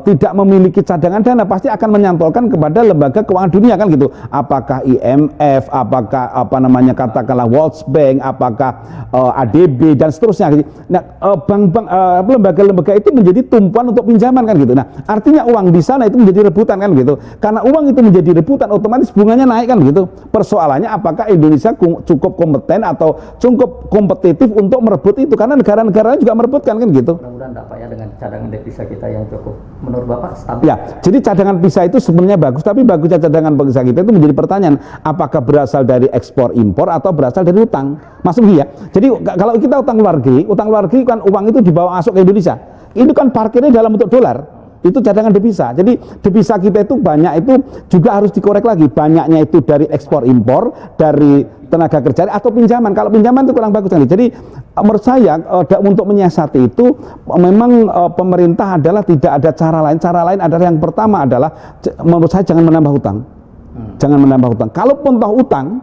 tidak memiliki cadangan dana pasti akan menyantolkan kepada lembaga keuangan dunia kan gitu. Apakah IMF, apakah katakanlah World Bank, apakah ADB dan seterusnya gitu. Nah, lembaga-lembaga itu menjadi tumpuan untuk pinjaman kan gitu. Nah, artinya uang di sana itu menjadi rebutan kan gitu. Karena uang itu menjadi rebutan, otomatis bunganya naik kan gitu. Persoalannya apakah Indonesia cukup kompeten atau cukup kompetitif untuk merebut itu, karena negara-negara juga merebutkan kan gitu. Mudah-mudahan Pak ya, dengan cadangan devisa kita yang cukup, menurut Bapak stabil. Ya, jadi cadangan devisa itu sebenarnya bagus, tapi bagusnya cadangan devisa kita itu menjadi pertanyaan, apakah berasal dari ekspor impor atau berasal dari utang? Maksudnya ya. Jadi kalau kita utang luar negeri kan uang itu dibawa masuk ke Indonesia. Itu kan parkirnya dalam bentuk dolar. Itu cadangan devisa. Jadi devisa kita itu banyak, itu juga harus dikorek lagi. Banyaknya itu dari ekspor impor, dari tenaga kerja atau pinjaman. Kalau pinjaman itu kurang bagus sekali. Jadi menurut saya untuk menyiasati itu memang pemerintah adalah tidak ada cara lain. Cara lain adalah yang pertama adalah menurut saya jangan menambah hutang. Jangan menambah hutang. Kalaupun toh hutang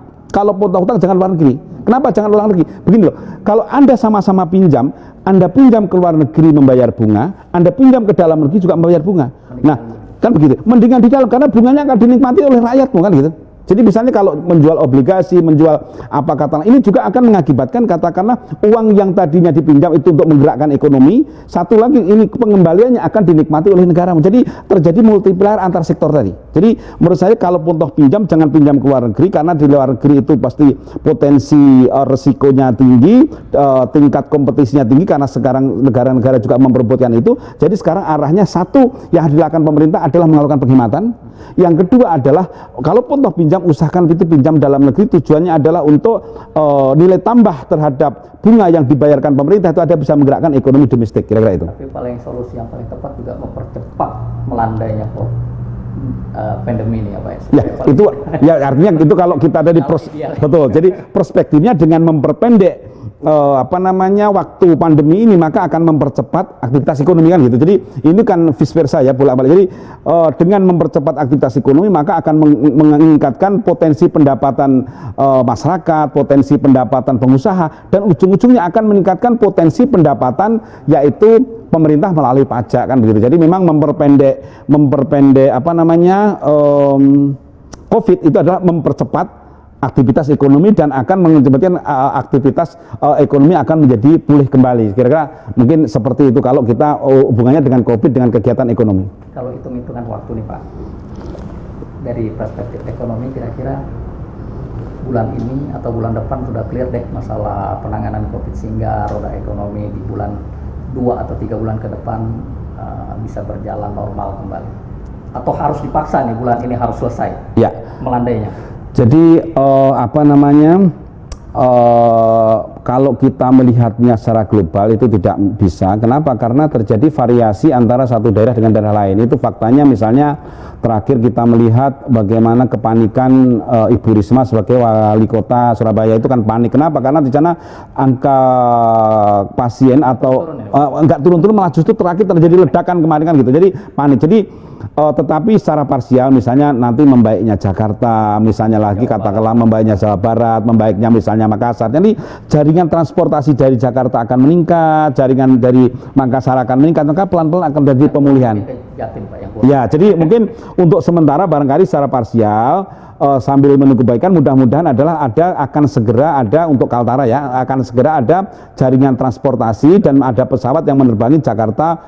jangan luar negeri. Kenapa jangan luar negeri? Begini loh, kalau Anda sama-sama pinjam, Anda pinjam ke luar negeri membayar bunga, Anda pinjam ke dalam negeri juga membayar bunga. Nah, kan begitu. Mendingan di dalam, karena bunganya akan dinikmati oleh rakyatmu kan gitu. Jadi misalnya kalau menjual obligasi, ini juga akan mengakibatkan katakanlah uang yang tadinya dipinjam itu untuk menggerakkan ekonomi, satu lagi ini pengembaliannya akan dinikmati oleh negara. Jadi terjadi multiplier antar sektor tadi. Jadi menurut saya kalaupun toh pinjam, jangan pinjam ke luar negeri, karena di luar negeri itu pasti potensi resikonya tinggi, tingkat kompetisinya tinggi, karena sekarang negara-negara juga memperebutkan itu. Jadi sekarang arahnya satu yang dilakukan pemerintah adalah melakukan penghematan. Yang kedua adalah kalaupun toh pinjam, usahakan itu pinjam dalam negeri, tujuannya adalah untuk nilai tambah terhadap bunga yang dibayarkan pemerintah itu ada bisa menggerakkan ekonomi domestik, kira-kira itu. Tapi solusi yang paling tepat juga mempercepat melandainya pandemi ini ya Pak. Ya, itu ya artinya itu kalau kita ada di betul. Jadi perspektifnya dengan memperpendek waktu pandemi ini maka akan mempercepat aktivitas ekonomi kan gitu. Jadi ini kan vice versa ya bolak-balik. Jadi dengan mempercepat aktivitas ekonomi maka akan meningkatkan potensi pendapatan masyarakat, potensi pendapatan pengusaha, dan ujung-ujungnya akan meningkatkan potensi pendapatan yaitu pemerintah melalui pajak kan begitu. Jadi memang memperpendek COVID itu adalah mempercepat aktivitas ekonomi dan akan mengakibatkan aktivitas ekonomi akan menjadi pulih kembali. Kira-kira mungkin seperti itu kalau kita hubungannya dengan COVID dengan kegiatan ekonomi. Kalau hitung-hitungan waktu nih Pak, dari perspektif ekonomi kira-kira bulan ini atau bulan depan sudah clear deh masalah penanganan COVID sehingga roda ekonomi di bulan 2 atau 3 bulan ke depan bisa berjalan normal kembali. Atau harus dipaksa nih bulan ini harus selesai ya melandainya. Jadi kalau kita melihatnya secara global itu tidak bisa. Kenapa? Karena terjadi variasi antara satu daerah dengan daerah lain. Itu faktanya. Misalnya terakhir kita melihat bagaimana kepanikan Ibu Risma sebagai wali kota Surabaya itu kan panik. Kenapa? Karena di sana angka pasien atau enggak turun-turun, malah justru terakhir terjadi ledakan kemarin kan gitu. Jadi panik. Jadi tetapi secara parsial, misalnya nanti membaiknya Jakarta, misalnya lagi katakanlah membaiknya Jawa Barat, membaiknya misalnya Makassar. Jadi jaringan transportasi dari Jakarta akan meningkat, jaringan dari Makassar akan meningkat, maka pelan-pelan akan terjadi pemulihan. Ya, jadi mungkin untuk sementara barangkali secara parsial sambil menunggu kebaikan, mudah-mudahan adalah akan segera ada untuk Kaltara ya, akan segera ada jaringan transportasi dan ada pesawat yang menerbangi Jakarta,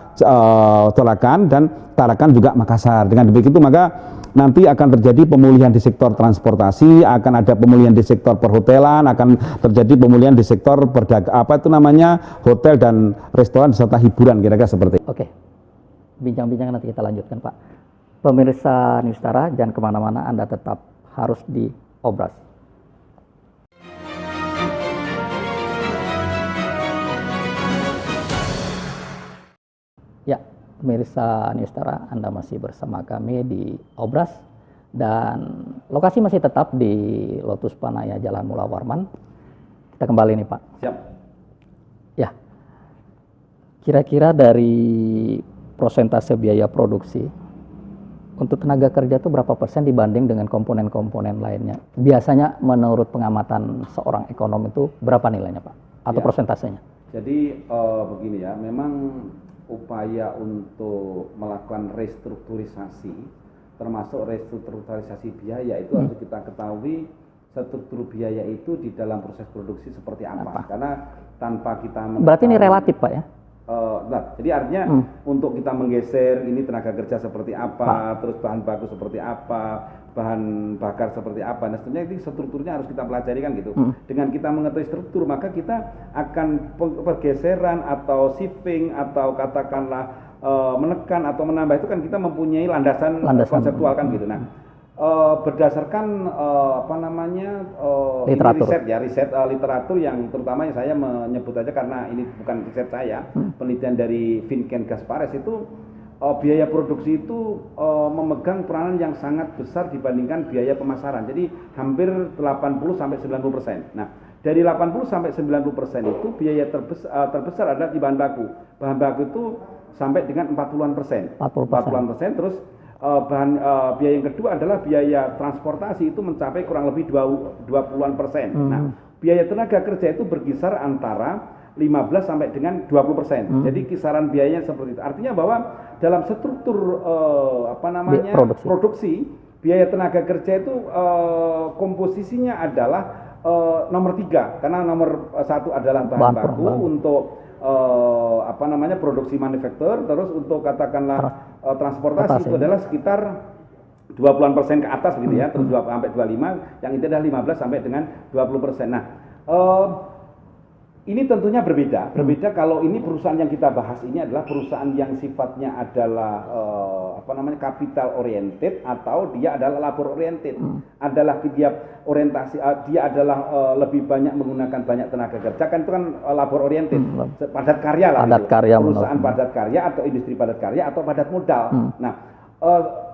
Tarakan dan Tarakan juga Makassar. Dengan begitu maka nanti akan terjadi pemulihan di sektor transportasi, akan ada pemulihan di sektor perhotelan, akan terjadi pemulihan di sektor hotel dan restoran serta hiburan, kira-kira seperti itu. Oke, bincang-bincang nanti kita lanjutkan Pak. Pemirsa Nusantara, jangan kemana-mana, Anda tetap harus di Obras. Ya, pemirsa Nusantara, Anda masih bersama kami di Obras dan lokasi masih tetap di Lotus Panaya Jalan Mula Warman. Kita kembali nih Pak. Siap. Ya, kira-kira dari persentase biaya produksi untuk tenaga kerja itu berapa persen dibanding dengan komponen-komponen lainnya? Biasanya menurut pengamatan seorang ekonom itu berapa nilainya Pak? Atau persentasenya? Jadi begini ya, memang upaya untuk melakukan restrukturisasi, termasuk restrukturisasi biaya itu harus kita ketahui struktur biaya itu di dalam proses produksi seperti apa. Karena tanpa kita berarti ini relatif Pak ya? Jadi artinya untuk kita menggeser ini tenaga kerja seperti apa, terus bahan baku seperti apa, bahan bakar seperti apa. Nah, sebenarnya ini strukturnya harus kita pelajari kan gitu. Dengan kita mengetahui struktur, maka kita akan pergeseran atau shifting atau katakanlah menekan atau menambah itu kan kita mempunyai landasan konseptual kan gitu. Nah, berdasarkan literatur. riset literatur yang terutama yang saya menyebut aja karena ini bukan riset saya, penelitian dari Vincent Gaspares itu biaya produksi itu memegang peranan yang sangat besar dibandingkan biaya pemasaran. Jadi hampir 80-90%. Nah, dari 80-90% itu biaya terbesar adalah di bahan baku. Bahan baku itu sampai dengan 40%. 40%. Terus biaya yang kedua adalah biaya transportasi itu mencapai kurang lebih 20%. Nah, biaya tenaga kerja itu berkisar antara 15 sampai dengan 20%. Jadi kisaran biayanya seperti itu. Artinya bahwa dalam struktur produksi, biaya tenaga kerja itu komposisinya adalah nomor 3, karena nomor 1 adalah bahan baku untuk produksi manufaktur, terus untuk katakanlah transportasi itu adalah sekitar 20% ke atas gitu ya, terus sampai 25, yang itu adalah 15 sampai dengan 20%. Nah, ini tentunya berbeda kalau ini perusahaan yang kita bahas ini adalah perusahaan yang sifatnya adalah capital oriented atau dia adalah labor oriented. Adalah dia orientasi dia adalah lebih banyak menggunakan banyak tenaga kerja, kan itu kan labor oriented. Padat karya lah padat gitu. Karya Perusahaan padat karya atau industri padat karya atau padat modal. Nah,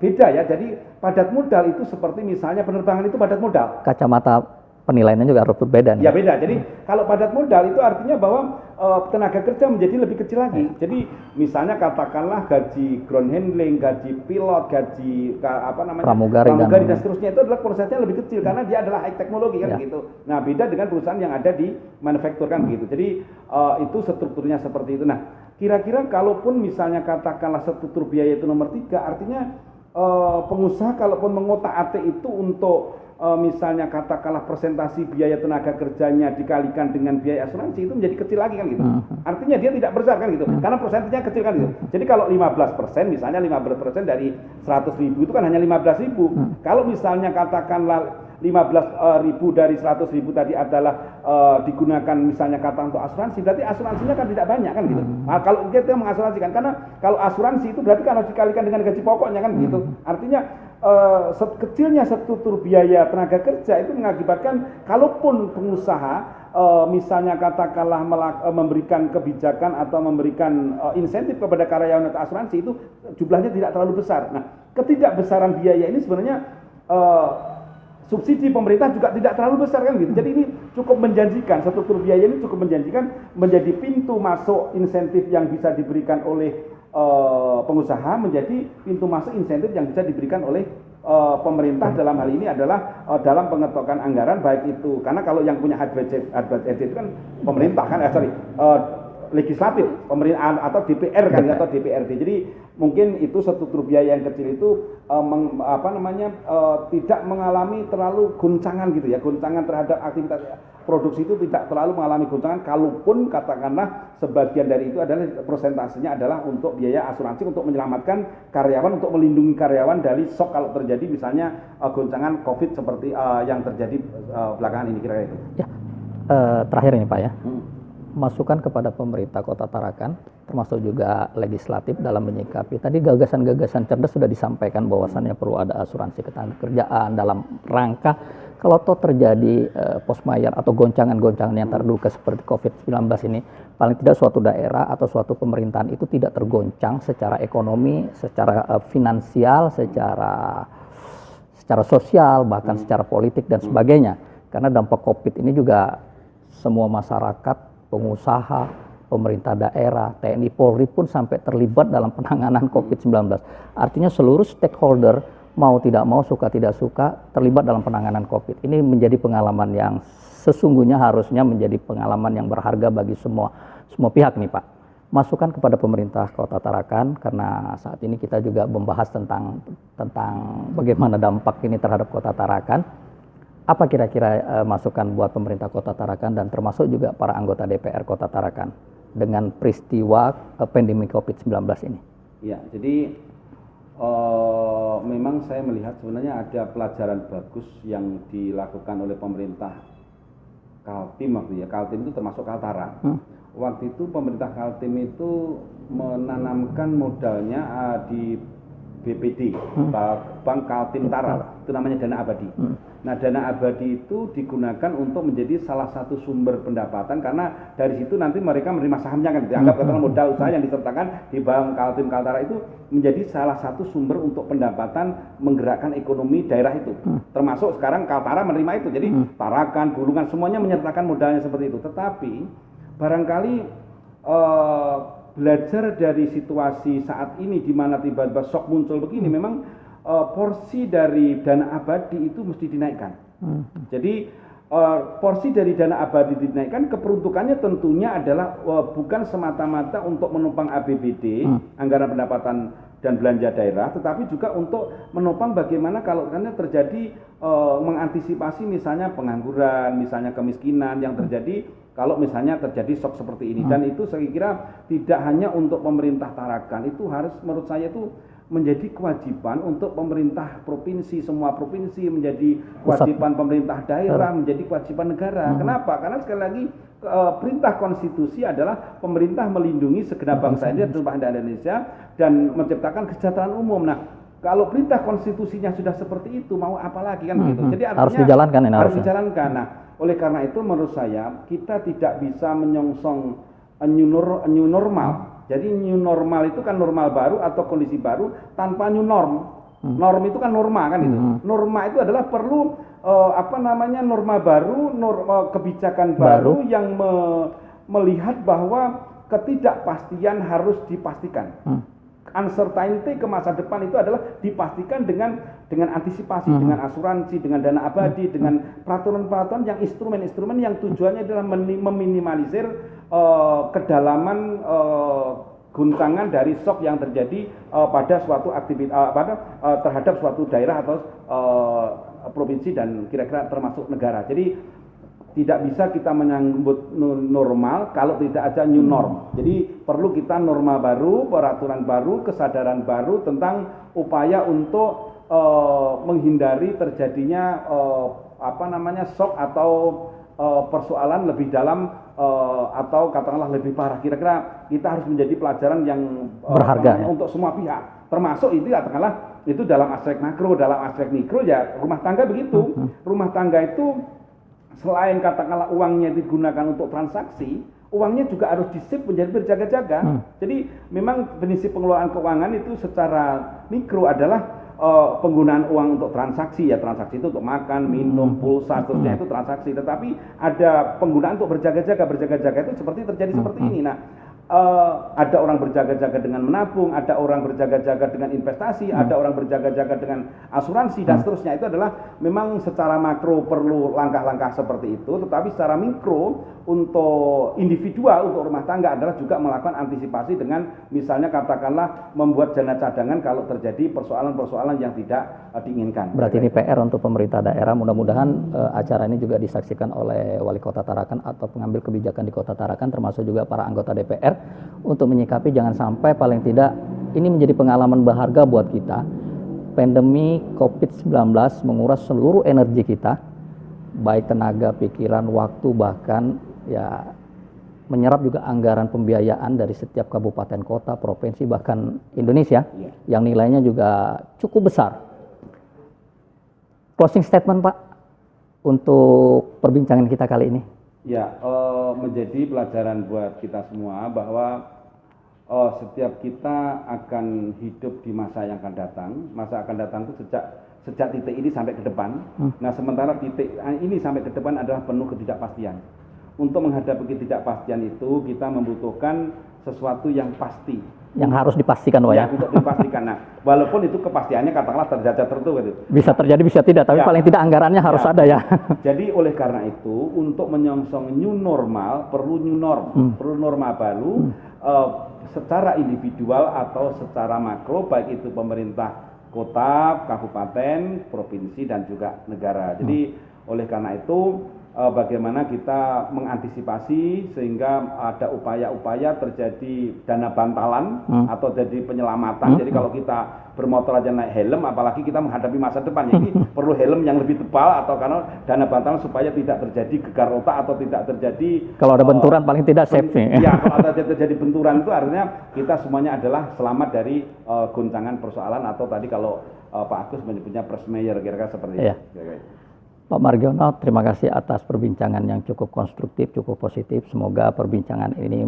beda ya. Jadi padat modal itu seperti misalnya penerbangan itu padat modal. Kacamata penilaiannya juga harus berbeda nih. Ya beda. Jadi kalau padat modal itu artinya bahwa tenaga kerja menjadi lebih kecil lagi. Jadi misalnya katakanlah gaji ground handling, gaji pilot, gaji pramugari dan seterusnya itu adalah prosesnya lebih kecil karena dia adalah high teknologi kan gitu. Nah beda dengan perusahaan yang ada di manufaktur kan gitu. Jadi itu strukturnya seperti itu. Nah kira-kira kalaupun misalnya katakanlah struktur biaya itu nomor 3, artinya pengusaha kalaupun mengotak-atik itu untuk misalnya katakanlah persentasi biaya tenaga kerjanya dikalikan dengan biaya asuransi itu menjadi kecil lagi kan gitu. Artinya dia tidak besar kan gitu. Karena persentasenya kecil kan gitu. Jadi kalau 15% misalnya 15% dari 100.000 itu kan hanya 15.000. Kalau misalnya katakanlah 15.000 dari 100.000 tadi adalah digunakan misalnya kata untuk asuransi, berarti asuransinya kan tidak banyak kan gitu. Nah, kalau kita mengasuransikan, karena kalau asuransi itu berarti kan harus dikalikan dengan gaji pokoknya kan gitu. Artinya kecilnya struktur biaya tenaga kerja itu mengakibatkan kalaupun pengusaha misalnya katakanlah memberikan kebijakan atau memberikan insentif kepada karyawan atau asuransi itu jumlahnya tidak terlalu besar. Nah, ketidakbesaran biaya ini sebenarnya subsidi pemerintah juga tidak terlalu besar kan gitu. Jadi ini cukup menjanjikan, struktur biaya ini cukup menjanjikan menjadi pintu masuk insentif yang bisa diberikan oleh pengusaha, menjadi pintu masuk insentif yang bisa diberikan oleh pemerintah dalam hal ini adalah dalam pengetokan anggaran, baik itu karena kalau yang punya hard budget itu kan pemerintah kan legislatif, pemerintah atau DPR kan atau DPRD. Jadi mungkin itu struktur biaya yang kecil itu tidak mengalami terlalu goncangan gitu ya, goncangan terhadap aktivitas produksi itu tidak terlalu mengalami goncangan, kalaupun katakanlah sebagian dari itu adalah persentasenya adalah untuk biaya asuransi untuk menyelamatkan karyawan, untuk melindungi karyawan dari shock kalau terjadi misalnya goncangan COVID seperti yang terjadi belakangan ini kira-kira itu. Ya, terakhir ini Pak ya. Masukan kepada pemerintah Kota Tarakan, termasuk juga legislatif dalam menyikapi. Tadi gagasan-gagasan cerdas sudah disampaikan bahwasannya perlu ada asuransi ketenagakerjaan dalam rangka kalau toh terjadi posmayar atau goncangan-goncangan yang terduga seperti COVID-19 ini, paling tidak suatu daerah atau suatu pemerintahan itu tidak tergoncang secara ekonomi, secara finansial, secara sosial, bahkan secara politik dan sebagainya. Karena dampak COVID ini juga semua masyarakat, pengusaha, pemerintah daerah, TNI, Polri pun sampai terlibat dalam penanganan COVID-19. Artinya seluruh stakeholder mau tidak mau, suka tidak suka terlibat dalam penanganan COVID. Ini menjadi pengalaman yang sesungguhnya harusnya menjadi pengalaman yang berharga bagi semua pihak nih Pak. Masukan kepada pemerintah Kota Tarakan, karena saat ini kita juga membahas tentang bagaimana dampak ini terhadap Kota Tarakan. Apa kira-kira masukan buat pemerintah Kota Tarakan dan termasuk juga para anggota DPR Kota Tarakan dengan peristiwa pandemi COVID-19 ini? Ya, jadi memang saya melihat sebenarnya ada pelajaran bagus yang dilakukan oleh pemerintah Kaltim waktu ya. Kaltim itu termasuk Kaltara. Waktu itu pemerintah Kaltim itu menanamkan modalnya di BPD, Bank Kaltim Tara, itu namanya dana abadi. Nah, dana abadi itu digunakan untuk menjadi salah satu sumber pendapatan karena dari situ nanti mereka menerima sahamnya kan, dianggap katakan modal usaha yang disertakan di Bank Kaltim Kaltara itu menjadi salah satu sumber untuk pendapatan menggerakkan ekonomi daerah itu. Termasuk sekarang Kaltara menerima itu, jadi Tarakan, Bulungan semuanya menyertakan modalnya seperti itu. Tetapi barangkali belajar dari situasi saat ini di mana tiba-tiba shock muncul begini, memang porsi dari dana abadi itu mesti dinaikkan. Jadi porsi dari dana abadi dinaikkan, keperuntukannya tentunya adalah bukan semata-mata untuk menopang APBD, anggaran pendapatan dan belanja daerah, tetapi juga untuk menopang bagaimana kalau terjadi mengantisipasi misalnya pengangguran, misalnya kemiskinan yang terjadi kalau misalnya terjadi shock seperti ini. Dan itu saya kira tidak hanya untuk pemerintah Tarakan, itu harus menurut saya itu menjadi kewajiban untuk pemerintah provinsi, semua provinsi, menjadi kewajiban pemerintah daerah, menjadi kewajiban negara. Kenapa? Karena sekali lagi perintah konstitusi adalah pemerintah melindungi segenap bangsa Indonesia dan menciptakan kesejahteraan umum. Nah, kalau perintah konstitusinya sudah seperti itu, mau apa lagi kan begitu. Jadi artinya harus dijalankan ini, harus dijalankan. Nah, oleh karena itu menurut saya kita tidak bisa menyongsong new normal. Jadi new normal itu kan normal baru atau kondisi baru tanpa new norm. Norm itu kan norma kan itu. Norma itu adalah perlu norma baru, kebijakan baru yang melihat bahwa ketidakpastian harus dipastikan. Uncertainty ke masa depan itu adalah dipastikan dengan antisipasi, dengan asuransi, dengan dana abadi, dengan peraturan-peraturan yang instrumen-instrumen yang tujuannya adalah meminimalisir kedalaman guncangan dari shock yang terjadi pada suatu aktivitas terhadap suatu daerah atau provinsi dan kira-kira termasuk negara. Jadi tidak bisa kita menyambut normal kalau tidak ada new norm. Jadi perlu kita norma baru, peraturan baru, kesadaran baru tentang upaya untuk menghindari terjadinya shock atau persoalan lebih dalam atau katakanlah lebih parah. Kira-kira kita harus menjadi pelajaran yang berharga untuk semua pihak. Termasuk itu katakanlah itu dalam aspek makro, dalam aspek mikro ya rumah tangga begitu. Rumah tangga itu selain katakanlah uangnya digunakan untuk transaksi, uangnya juga harus disip menjadi berjaga-jaga. Jadi memang prinsip pengelolaan keuangan itu secara mikro adalah penggunaan uang untuk transaksi, ya transaksi itu untuk makan, minum, pulsa, seterusnya itu transaksi. Tetapi ada penggunaan untuk berjaga-jaga itu seperti terjadi seperti ini. Nah, ada orang berjaga-jaga dengan menabung, ada orang berjaga-jaga dengan investasi, ada orang berjaga-jaga dengan asuransi dan seterusnya. Itu adalah memang secara makro perlu langkah-langkah seperti itu, tetapi secara mikro untuk individual, untuk rumah tangga adalah juga melakukan antisipasi dengan misalnya katakanlah membuat dana cadangan kalau terjadi persoalan-persoalan yang tidak diinginkan. Berarti ini PR untuk pemerintah daerah. Mudah-mudahan acara ini juga disaksikan oleh Wali Kota Tarakan atau pengambil kebijakan di Kota Tarakan, termasuk juga para anggota DPR, untuk menyikapi jangan sampai paling tidak ini menjadi pengalaman berharga buat kita. Pandemi COVID-19 menguras seluruh energi kita, baik tenaga, pikiran, waktu, bahkan ya menyerap juga anggaran pembiayaan dari setiap kabupaten kota, provinsi, bahkan Indonesia yang nilainya juga cukup besar. Closing statement Pak untuk perbincangan kita kali ini. Ya, menjadi pelajaran buat kita semua bahwa setiap kita akan hidup di masa yang akan datang. Masa akan datang itu sejak titik ini sampai ke depan. Nah, sementara titik ini sampai ke depan adalah penuh ketidakpastian. Untuk menghadapi ketidakpastian itu kita membutuhkan sesuatu yang pasti. Yang harus dipastikan, Pak ya. Untuk dipastikan. Nah, walaupun itu kepastiannya katakanlah terjadi tertentu gitu. Bisa terjadi, bisa tidak, tapi paling tidak anggarannya harus ada ya. Jadi oleh karena itu untuk menyongsong new normal perlu new norm, perlu norma baru secara individual atau secara makro, baik itu pemerintah kota, kabupaten, provinsi dan juga negara. Jadi oleh karena itu bagaimana kita mengantisipasi sehingga ada upaya-upaya terjadi dana bantalan atau jadi penyelamatan. Jadi kalau kita bermotor aja naik helm, apalagi kita menghadapi masa depan. Jadi perlu helm yang lebih tebal atau karena dana bantalan supaya tidak terjadi gegar otak atau tidak terjadi. Kalau ada benturan paling tidak safe nih. Ya, kalau ada terjadi benturan itu artinya kita semuanya adalah selamat dari goncangan persoalan atau tadi kalau Pak Agus menyebutnya first mayor kira-kira seperti itu. Pak Margiono, terima kasih atas perbincangan yang cukup konstruktif, cukup positif. Semoga perbincangan ini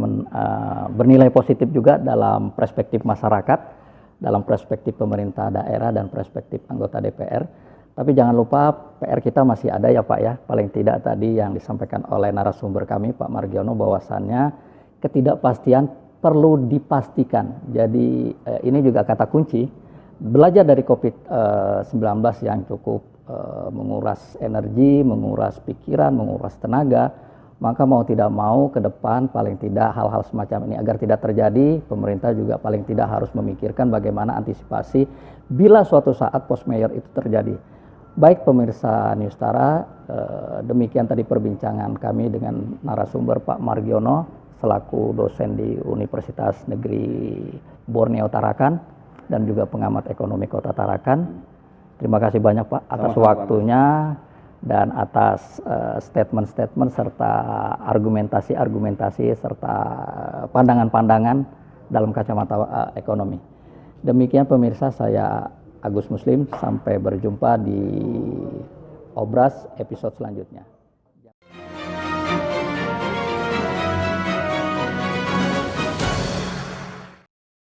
bernilai positif juga dalam perspektif masyarakat, dalam perspektif pemerintah daerah dan perspektif anggota DPR. Tapi jangan lupa PR kita masih ada ya Pak ya. Paling tidak tadi yang disampaikan oleh narasumber kami Pak Margiono bahwasannya ketidakpastian perlu dipastikan. Jadi ini juga kata kunci. Belajar dari COVID-19 yang cukup menguras energi, menguras pikiran, menguras tenaga, maka mau tidak mau ke depan paling tidak hal-hal semacam ini agar tidak terjadi, pemerintah juga paling tidak harus memikirkan bagaimana antisipasi bila suatu saat post mayor itu terjadi. Baik pemirsa Newstara, demikian tadi perbincangan kami dengan narasumber Pak Margiono selaku dosen di Universitas Negeri Borneo Tarakan dan juga pengamat ekonomi Kota Tarakan. Terima kasih banyak Pak atas waktunya dan atas statement-statement serta argumentasi-argumentasi serta pandangan-pandangan dalam kacamata ekonomi. Demikian pemirsa, saya Agus Muslim, sampai berjumpa di Obras episode selanjutnya.